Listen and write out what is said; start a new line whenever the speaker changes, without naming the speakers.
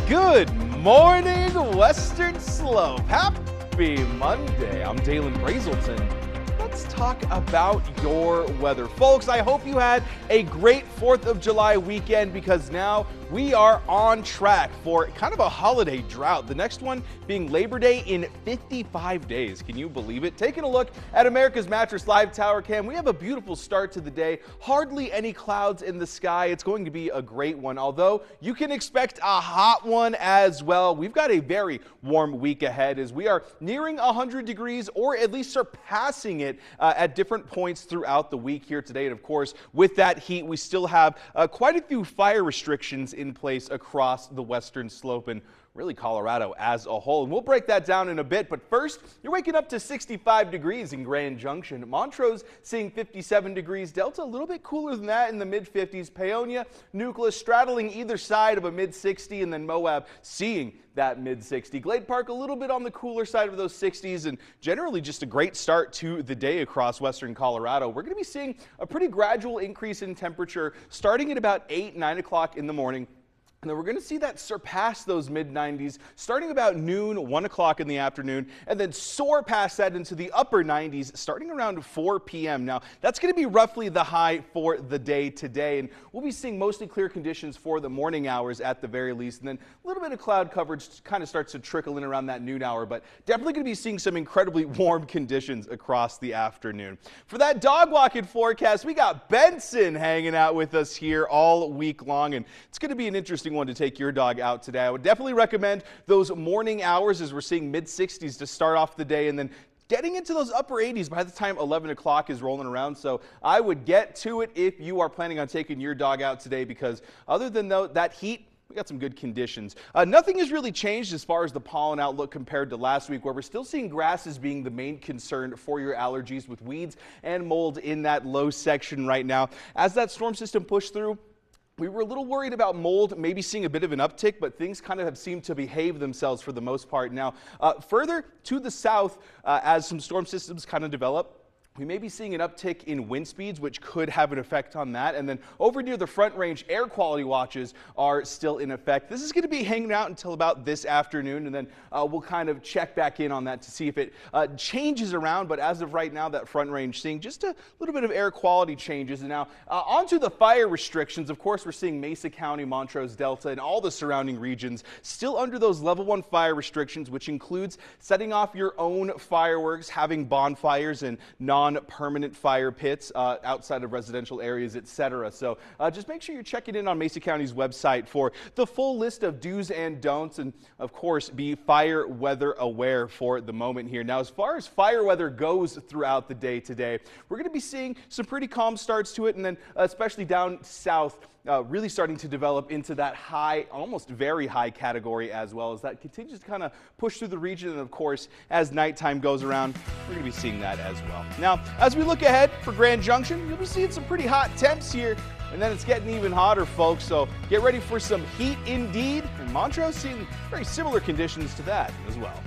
Good morning, Western Slope. Happy Monday. I'm Dalen Brazelton. Let's talk about your weather. Folks, I hope you had a great 4th of July weekend because now we are on track for kind of a holiday drought. The next one being Labor Day in 55 days. Can you believe it? Taking a look at America's Mattress Live Tower Cam, we have a beautiful start to the day. Hardly any clouds in the sky. It's going to be a great one, although you can expect a hot one as well. We've got a very warm week ahead as we are nearing 100 degrees or at least surpassing it at different points throughout the week here today. And of course, with that heat, we still have quite a few fire restrictions in place across the Western Slope and really Colorado as a whole. And we'll break that down in a bit. But first, you're waking up to 65 degrees in Grand Junction. Montrose seeing 57 degrees. Delta a little bit cooler than that in the mid-50s. Paonia, Nucleus straddling either side of a mid-60, and then Moab seeing that mid-60. Glade Park a little bit on the cooler side of those 60s, and generally just a great start to the day across western Colorado. We're going to be seeing a pretty gradual increase in temperature starting at about 9 o'clock in the morning. And then we're going to see that surpass those mid-90s starting about noon, 1 o'clock in the afternoon, and then soar past that into the upper 90s starting around 4 p.m. Now, that's going to be roughly the high for the day today, and we'll be seeing mostly clear conditions for the morning hours at the very least, and then a little bit of cloud coverage kind of starts to trickle in around that noon hour, but definitely going to be seeing some incredibly warm conditions across the afternoon. For that dog walking forecast, we got Benson hanging out with us here all week long, and it's going to be an interesting one to take your dog out today. I would definitely recommend those morning hours as we're seeing mid-60s to start off the day and then getting into those upper 80s by the time 11 o'clock is rolling around. So I would get to it if you are planning on taking your dog out today because other than that heat, we got some good conditions. Nothing has really changed as far as the pollen outlook compared to last week, where we're still seeing grasses being the main concern for your allergies with weeds and mold in that low section right now. As that storm system pushed through, we were a little worried about mold, maybe seeing a bit of an uptick, but things kind of have seemed to behave themselves for the most part. Now, further to the south, as some storm systems kind of develop, we may be seeing an uptick in wind speeds, which could have an effect on that. And then over near the Front Range, air quality watches are still in effect. This is going to be hanging out until about this afternoon, and then we'll kind of check back in on that to see if it changes around. But as of right now, that Front Range seeing just a little bit of air quality changes. And now onto the fire restrictions. Of course, we're seeing Mesa County, Montrose, Delta, and all the surrounding regions still under those level 1 fire restrictions, which includes setting off your own fireworks, having bonfires, and non-permanent fire pits outside of residential areas, etc. So just make sure you're checking in on Mesa County's website for the full list of do's and don'ts, and of course be fire weather aware for the moment here. Now, as far as fire weather goes throughout the day today, we're going to be seeing some pretty calm starts to it, and then especially down south, really starting to develop into that high, almost very high category as well as that continues to kind of push through the region. And of course, as nighttime goes around, we're going to be seeing that as well. Now, as we look ahead for Grand Junction, you'll be seeing some pretty hot temps here, and then it's getting even hotter, folks. So get ready for some heat indeed. And Montrose seeing very similar conditions to that as well.